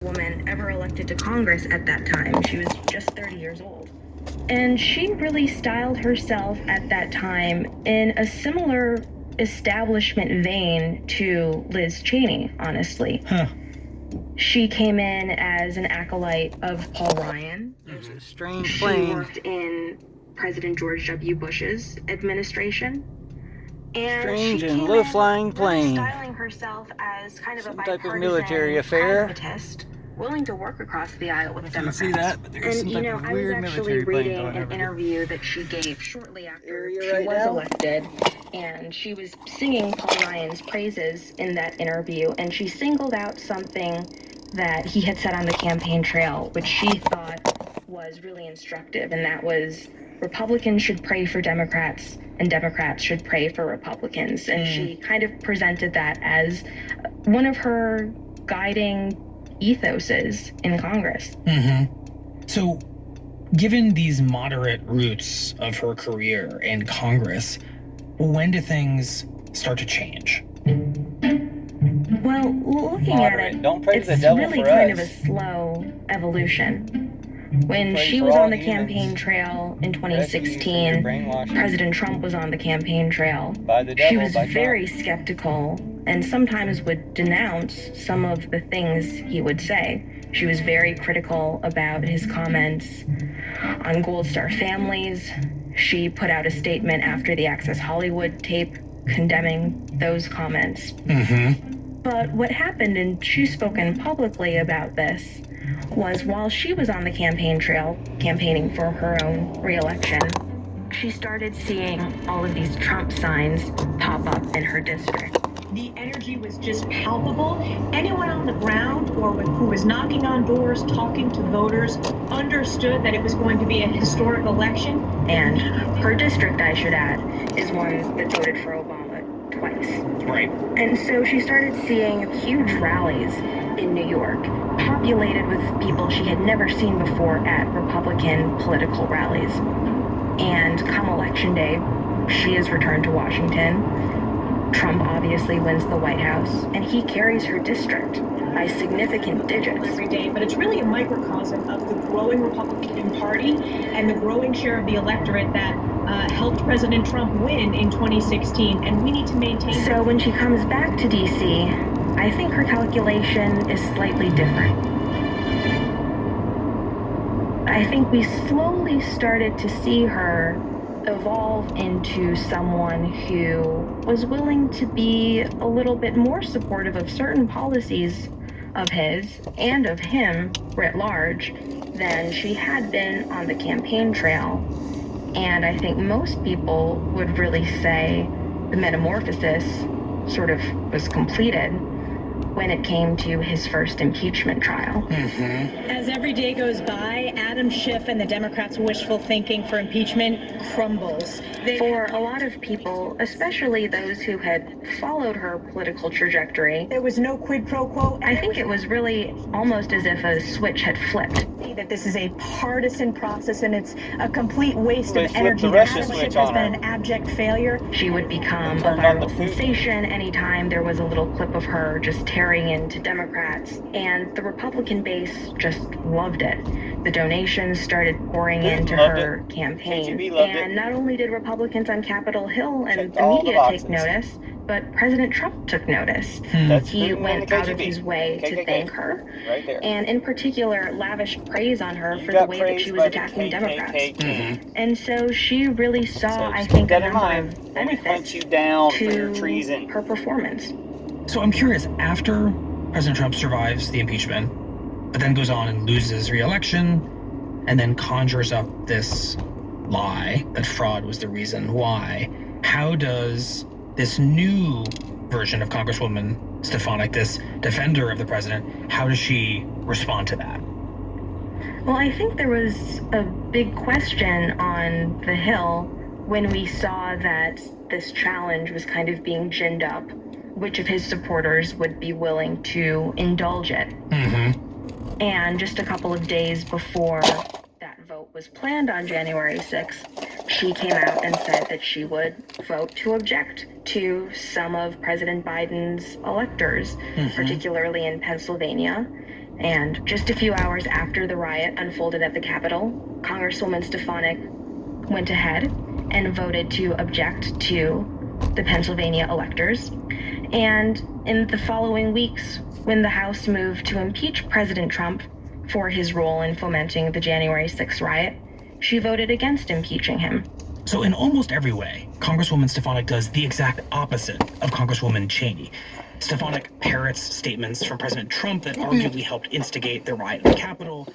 woman ever elected to Congress at that time. She was just 30 years old. And she really styled herself at that time in a similar establishment vein to Liz Cheney, honestly. She came in as an acolyte of Paul Ryan. There's a strange She plane. worked in President George W. Bush's administration. And Strange she and came low-flying in plane. styling herself as kind of Some a type of bipartisan military affair. pragmatist, willing to work across the aisle with Democrats. See that, but there's some type of I was weird actually military plane reading going an over there. interview that she gave shortly after she right was now? elected, and she was singing Paul Ryan's praises in that interview, and she singled out something that he had said on the campaign trail, which she thought was really instructive, and that was Republicans should pray for Democrats and Democrats should pray for Republicans. And she kind of presented that as one of her guiding ethoses in Congress. So, given these moderate roots of her career in Congress, when do things start to change? Well, looking at it, Don't praise the it's devil really for kind us. of a slow evolution. When Pray she for was all on the humans. campaign trail in Rescue you from your 2016, brainwashing. President Trump was on the campaign trail. By the She devil, was by very skeptical and sometimes would denounce some of the things he would say. She was very critical about his comments on Gold Star families. She put out a statement after the Access Hollywood tape condemning those comments. But what happened, and she's spoken publicly about this, was while she was on the campaign trail campaigning for her own re-election, she started seeing all of these Trump signs pop up in her district. The energy was just palpable. Anyone on the ground or who was knocking on doors, talking to voters, understood that it was going to be a historic election. And her district, I should add, is one that voted for Obama twice. Right. And so she started seeing huge rallies in New York, populated with people she had never seen before at Republican political rallies. And come Election Day, she is returned to Washington. Trump obviously wins the White House, and he carries her district by significant digits. Every day, but it's really a microcosm of the growing Republican Party and the growing share of the electorate that helped President Trump win in 2016, and we need to maintain. So when she comes back to D.C., I think her calculation is slightly different. I think we slowly started to see her evolve into someone who was willing to be a little bit more supportive of certain policies of his and of him writ large than she had been on the campaign trail. And I think most people would really say the metamorphosis sort of was completed when it came to his first impeachment trial. As every day goes by, Adam Schiff and the Democrats' wishful thinking for impeachment crumbles. For a lot of people, especially those who had followed her political trajectory, There was no quid pro quo. I think it was really almost as if a switch had flipped. That this is a partisan process and it's a complete waste They of flipped energy. the Russia Adam Schiff switch has on been her. an abject failure. She would become a Turned on the viral Putin. sensation anytime there was a little clip of her just tearing into Democrats, and the Republican base just loved it. The donations started pouring Putin into loved her it. campaign, KGB loved and it. not only did Republicans on Capitol Hill and Checked the all the media take boxes. notice, but President Trump took notice. That's He Putin and went the out of KGB. his way to KKK. thank her, Right there. and in particular lavished praise on her You for the got way that she praised was by the attacking Democrats. KKK. And so she really saw, So I just think, keep a that in number mind of when we hunt benefits you down for your to treason. her performance. So I'm curious, after President Trump survives the impeachment, but then goes on and loses re-election, and then conjures up this lie that fraud was the reason why, how does this new version of Congresswoman Stefanik, this defender of the president, how does she respond to that? Well, I think there was a big question on the Hill when we saw that this challenge was kind of being ginned up, which of his supporters would be willing to indulge it. And just a couple of days before that vote was planned on January 6th, she came out and said that she would vote to object to some of President Biden's electors, particularly in Pennsylvania. And just a few hours after the riot unfolded at the Capitol, Congresswoman Stefanik went ahead and voted to object to the Pennsylvania electors. And in the following weeks, when the House moved to impeach President Trump for his role in fomenting the January 6th riot, she voted against impeaching him. So in almost every way, Congresswoman Stefanik does the exact opposite of Congresswoman Cheney. Stefanik parrots statements from President Trump that arguably helped instigate the riot at the Capitol.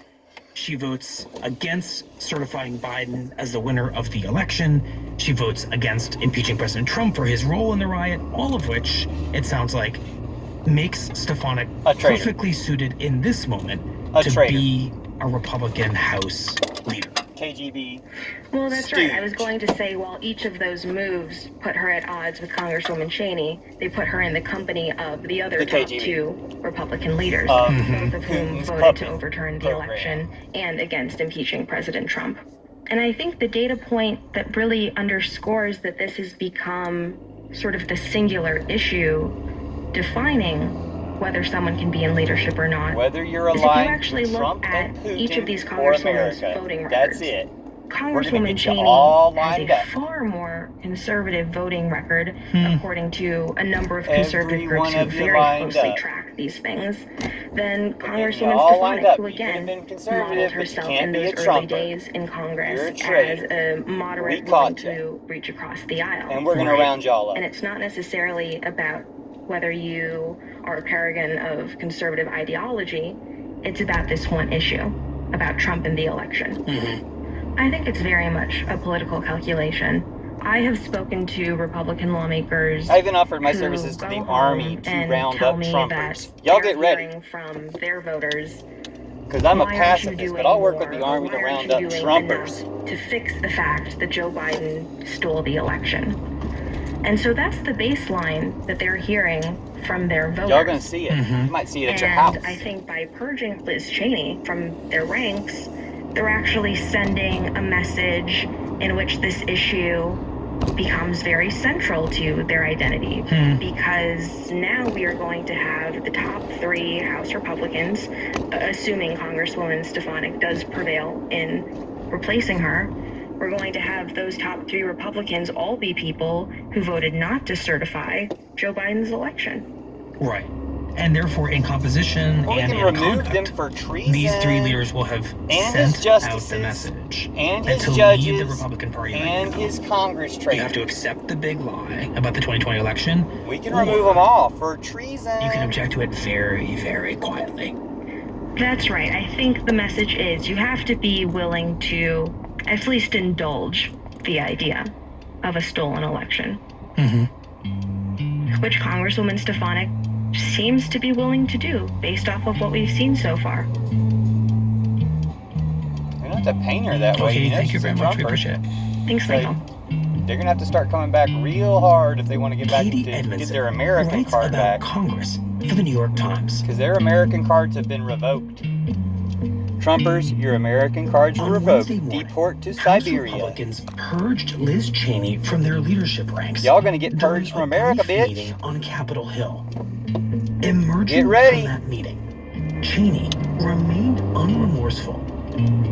She votes against certifying Biden as the winner of the election. She votes against impeaching President Trump for his role in the riot, all of which, it sounds like, makes Stefanik perfectly suited in this moment to be a Republican House leader. KGB. Well, that's right. I was going to say, while each of those moves put her at odds with Congresswoman Cheney, they put her in the company of the other top two Republican leaders, both of whom voted to overturn the election and against impeaching President Trump. And I think the data point that really underscores that this has become sort of the singular issue defining whether someone can be in leadership or not. Whether you're aligned if you actually look Trump at and Putin each of these or Congresswomen's America, voting that's records, it. Congresswoman Cheney has a far more conservative voting record, according to a number of conservative groups who very closely track these things, than Congresswoman Stefanik, who again modeled herself in those early days in Congress as a moderate willing to reach across the aisle. And we're going to round y'all up. And it's not necessarily about whether you are a paragon of conservative ideology. It's about this one issue, about Trump and the election. I think it's very much a political calculation. I have spoken to Republican lawmakers. I even offered my services to the Army to round up Trumpers. Y'all get ready. From their voters. Because I'm a pacifist, but I'll work with the Army to round up Trumpers. To fix the fact that Joe Biden stole the election. And so that's the baseline that they're hearing from their voters. Y'all gonna see it. You might see it at your house. And I think by purging Liz Cheney from their ranks, they're actually sending a message in which this issue becomes very central to their identity. Because now we are going to have the top three House Republicans, assuming Congresswoman Stefanik does prevail in replacing her, we're going to have those top three Republicans all be people who voted not to certify Joe Biden's election. Right. And therefore, in composition and in conduct, them for treason, these three leaders will have sent out the message and that his to judges lead the Republican Party and right now, his Congress traitors. you have to accept the big lie about the 2020 election. We can remove them all for treason. You can object to it very, very quietly. That's right. I think the message is you have to be willing to at least indulge the idea of a stolen election. Which Congresswoman Stefanik seems to be willing to do based off of what we've seen so far. We don't have to paint her that way. Okay, thank you very much. We appreciate it. Thanks, Michael. They're going to have to start coming back real hard if they want to get back to get their American card back. Congress for the New York Times. Because their American cards have been revoked. Trumpers, your American cards were revoked. Deport to Siberia. Republicans purged Liz Cheney from their leadership ranks. Y'all gonna get purged from America, bitch. Meeting on Capitol Hill. Emerging Get ready. from that meeting, Cheney remained unremorseful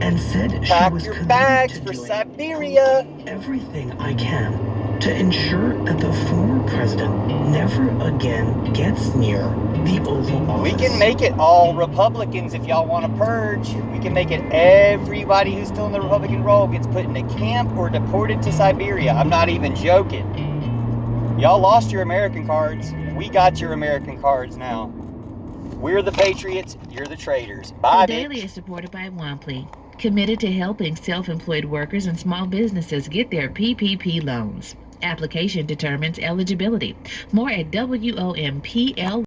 and said she was your committed bags to for doing Siberia. Everything I can to ensure that the former president never again gets near the Oval Office. We can make it all Republicans if y'all want to purge. We can make it everybody who's still in the Republican role gets put in a camp or deported to Siberia. I'm not even joking. Y'all lost your American cards. We got your American cards now. We're the patriots. You're the traitors. Bye, The Daily is supported by Wamply, committed to helping self-employed workers and small businesses get their PPP loans. Application determines eligibility. More at WOMPL.